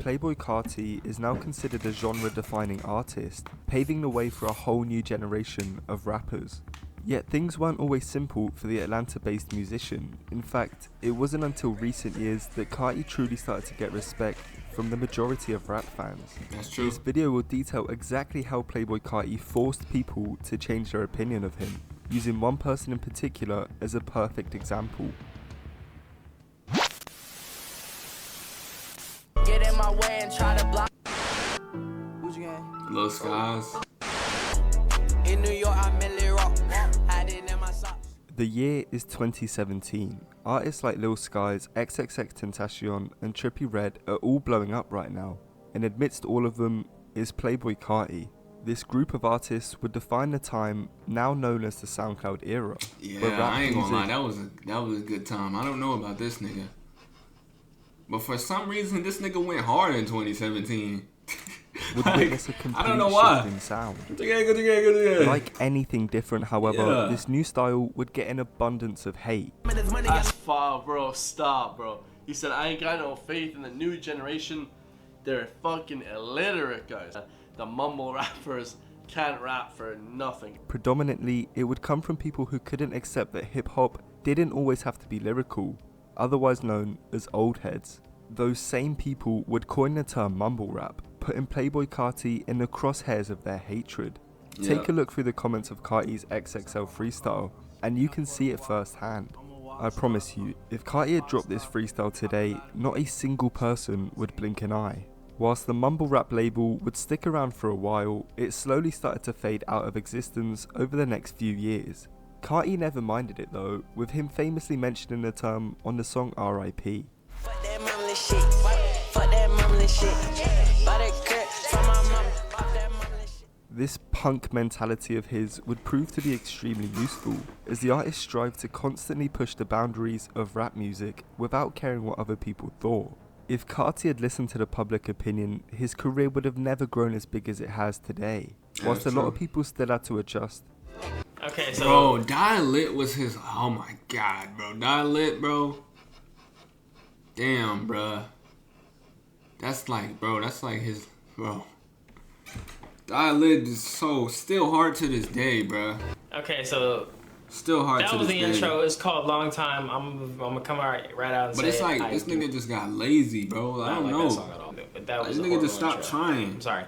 Playboi Carti is now considered a genre-defining artist, paving the way for a whole new generation of rappers. Yet things weren't always simple for the Atlanta-based musician. In fact, it wasn't until recent years that Carti truly started to get respect from the majority of rap fans. That's true. This video will detail exactly how Playboi Carti forced people to change their opinion of him, using one person in particular as a perfect example. Get in my way and try to block. Lil Skies. In New York, I'm Millie Rock. Hiding in my socks. The year is 2017. Artists like Lil Skies, XXXTentacion and Trippie Redd are all blowing up right now, and amidst all of them is Playboi Carti. This group of artists would define the time now known as the SoundCloud era. Yeah, I ain't gonna lie, that was a good time. I don't know about this nigga, but for some reason this nigga went hard in 2017. Would witness a complete I don't know why. shift in sound. Like Like anything different, however, this new style would get an abundance of hate. That's foul, bro. Stop, bro. He said, I ain't got no faith in the new generation. They're fucking illiterate, guys. The mumble rappers can't rap for nothing. Predominantly, it would come from people who couldn't accept that hip-hop didn't always have to be lyrical, otherwise known as old heads. Those same people would coin the term mumble rap, putting Playboi Carti in the crosshairs of their hatred. Take a look through the comments of Carti's XXL freestyle, and you can see it firsthand. I promise you, if Carti had dropped this freestyle today, not a single person would blink an eye. Whilst the mumble rap label would stick around for a while, it slowly started to fade out of existence over the next few years. Carti never minded it though, with him famously mentioning the term on the song R.I.P. Fuck that mumbling shit. Fuck that mumbling shit. Buy that crack from my mama. Fuck that mumbling shit. This punk mentality of his would prove to be extremely useful, as the artist strived to constantly push the boundaries of rap music without caring what other people thought. If Carti had listened to the public opinion, his career would have never grown as big as it has today, whilst a lot of people still had to adjust. Okay, so... Bro, Die Lit was his... Oh my god, bro. Die Lit, bro. Damn, bro. That's like his... Bro. Die Lit is so... Still hard to this day, bro. Okay, so... Still hard That to was this the day. intro. It's called Long Time. I'm gonna come right out and But say it's like, I this do nigga just got lazy, bro. I don't like know. that song at all, but that was This a nigga just horrible stopped intro. trying. I'm sorry.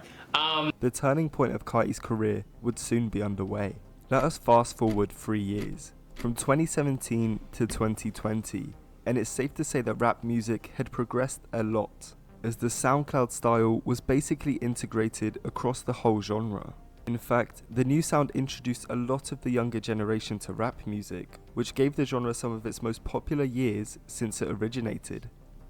The turning point of Carti's career would soon be underway. Let us fast forward 3 years, from 2017 to 2020, and it's safe to say that rap music had progressed a lot, as the SoundCloud style was basically integrated across the whole genre. In fact, the new sound introduced a lot of the younger generation to rap music, which gave the genre some of its most popular years since it originated.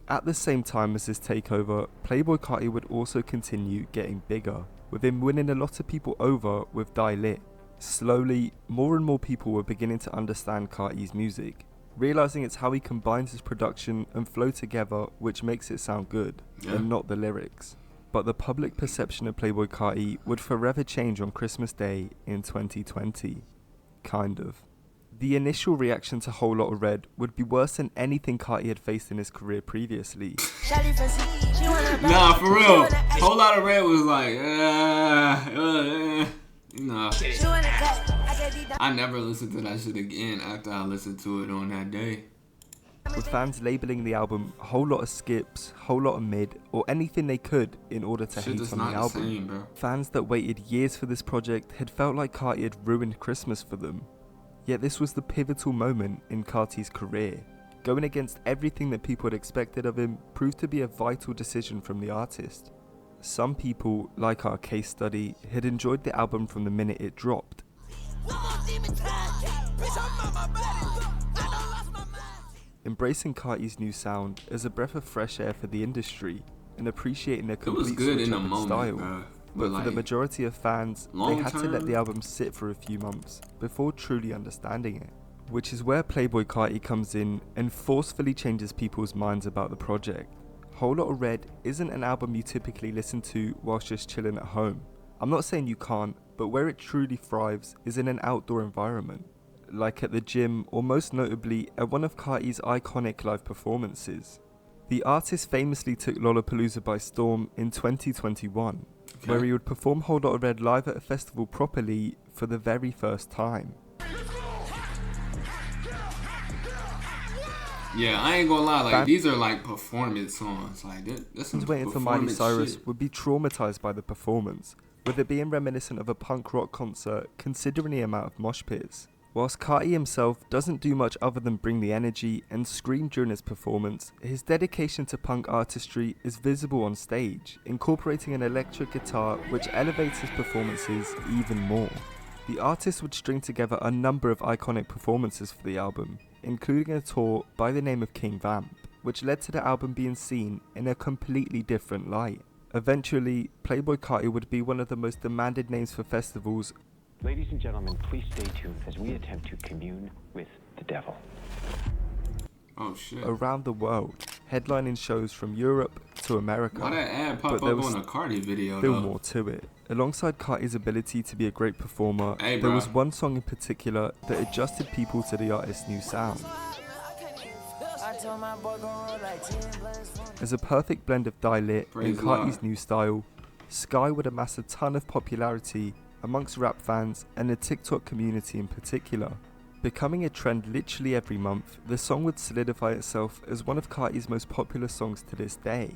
At the same time as this takeover, Playboi Carti would also continue getting bigger, with him winning a lot of people over with Die Lit. Slowly, more and more people were beginning to understand Carti's music, realizing it's how he combines his production and flow together which makes it sound good, and not the lyrics. But the public perception of Playboi Carti would forever change on Christmas Day in 2020. Kind of. The initial reaction to Whole Lotta Red would be worse than anything Carti had faced in his career previously. Nah, for real. Whole Lotta Red was like, nah. I never listened to that shit again after I listened to it on that day. With fans labelling the album Whole Lotta Skips, Whole Lotta Mid, or anything they could in order to Shit hate is on the not the album. same, bro. Fans that waited years for this project had felt like Carti had ruined Christmas for them. Yet this was the pivotal moment in Carti's career. Going against everything that people had expected of him proved to be a vital decision from the artist. Some people, like our case study, had enjoyed the album from the minute it dropped. Embracing Carti's new sound as a breath of fresh air for the industry and appreciating their It was complete good switch in up a in moment, style. bro. But like, for the majority of fans, they long had to let term? the album sit for a few months before truly understanding it. Which is where Playboi Carti comes in and forcefully changes people's minds about the project. Whole Lotta Red isn't an album you typically listen to whilst just chilling at home. I'm not saying you can't, but where it truly thrives is in an outdoor environment, like at the gym or most notably at one of Carti's iconic live performances. The artist famously took Lollapalooza by storm in 2021, where he would perform Whole Lotta Red live at a festival properly for the very first time. Yeah, I ain't gonna lie, like these are like performance songs. Like this is waiting for Miley Cyrus shit. would be traumatized by the performance, with it being reminiscent of a punk rock concert considering the amount of mosh pits. Whilst Carti himself doesn't do much other than bring the energy and scream during his performance, his dedication to punk artistry is visible on stage, incorporating an electric guitar which elevates his performances even more. The artist would string together a number of iconic performances for the album, including a tour by the name of King Vamp, which led to the album being seen in a completely different light. Eventually, Playboi Carti would be one of the most demanded names for festivals. Ladies and gentlemen, please stay tuned as we attempt to commune with the devil. Oh shit. Around the world, headlining shows from Europe to America. Why that ad pop up on a Carti video still though? More to it. Alongside Carti's ability to be a great performer, Hey, there was one song in particular that adjusted people to the artist's new sound. As a perfect blend of Die-Lit and Carti's new style, Sky would amass a ton of popularity amongst rap fans and the TikTok community in particular. Becoming a trend literally every month, the song would solidify itself as one of Carti's most popular songs to this day.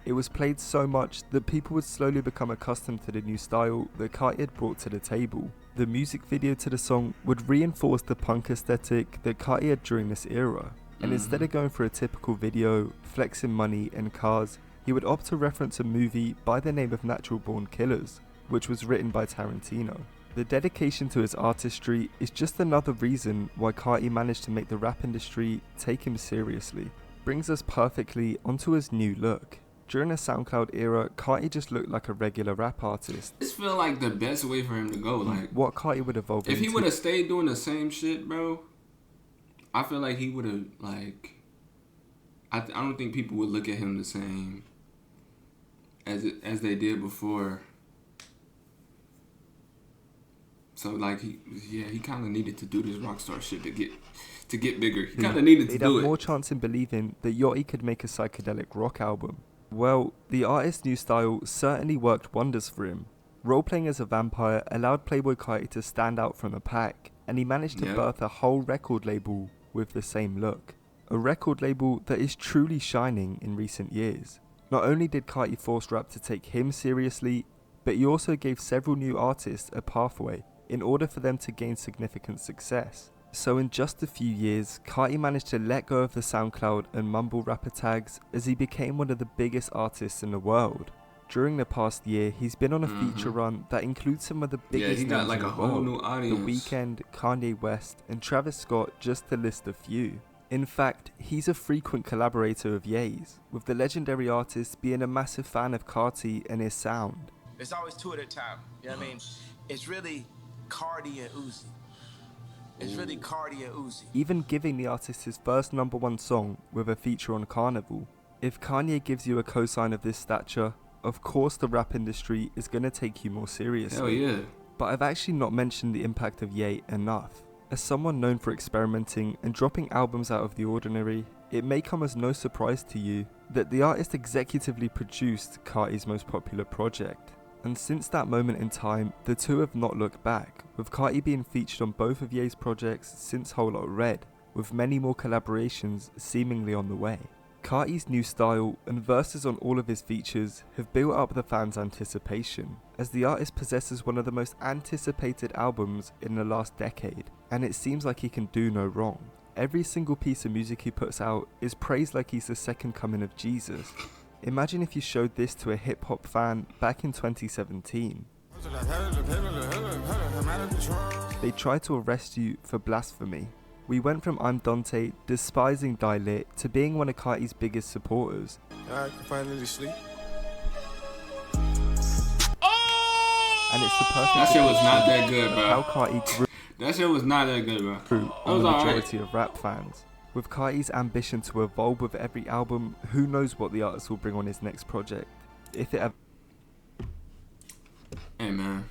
It was played so much that people would slowly become accustomed to the new style that Carti had brought to the table. The music video to the song would reinforce the punk aesthetic that Carti had during this era, and instead of going for a typical video, flexing money and cars, he would opt to reference a movie by the name of Natural Born Killers, which was written by Tarantino. The dedication to his artistry is just another reason why Carti managed to make the rap industry take him seriously. Brings us perfectly onto his new look. During the SoundCloud era, Carti just looked like a regular rap artist. This feel like the best way for him to go. Like what Carti would evolve if into. he would have stayed doing the same shit, bro, I feel like he would have like. I don't think people would look at him the same as they did before. So like he kind of needed to do this rockstar shit to get bigger. He kind of needed to do it. He'd have more chance in believing that Yachty could make a psychedelic rock album. Well, the artist's new style certainly worked wonders for him. Role-playing as a vampire allowed Playboi Carti to stand out from the pack, and he managed to birth a whole record label with the same look. A record label that is truly shining in recent years. Not only did Carti force rap to take him seriously, but he also gave several new artists a pathway in order for them to gain significant success. So in just a few years, Carti managed to let go of the SoundCloud and mumble rapper tags as he became one of the biggest artists in the world. During the past year, he's been on a feature run that includes some of the biggest he got names like in a the whole world. new audience. The Weeknd, Kanye West, and Travis Scott, just to list a few. In fact, he's a frequent collaborator of Ye's, with the legendary artist being a massive fan of Carti and his sound. It's always two at a time. You know what I mean? It's really Carti and Uzi. It's really Carti and Uzi. Even giving the artist his first #1 song with a feature on Carnival. If Kanye gives you a cosign of this stature, of course the rap industry is going to take you more seriously. Hell yeah. But I've actually not mentioned the impact of Ye enough. As someone known for experimenting and dropping albums out of the ordinary, it may come as no surprise to you that the artist executively produced Carti's most popular project. And since that moment in time, the two have not looked back, with Carti being featured on both of Ye's projects since Whole Lotta Red, with many more collaborations seemingly on the way. Carti's new style and verses on all of his features have built up the fans' anticipation, as the artist possesses one of the most anticipated albums in the last decade, and it seems like he can do no wrong. Every single piece of music he puts out is praised like he's the second coming of Jesus. Imagine if you showed this to a hip-hop fan back in 2017. They tried to arrest you for blasphemy. We went from I'm Dante despising Die-Lit to being one of Carti's biggest supporters. I can finally sleep. And it's the perfect That shit was not that good, bro. how Carti grew That shit was not that good, bro. on the alright. majority of rap fans. With Carti's ambition to evolve with every album, who knows what the artist will bring on his next project, if it ever. Hey man,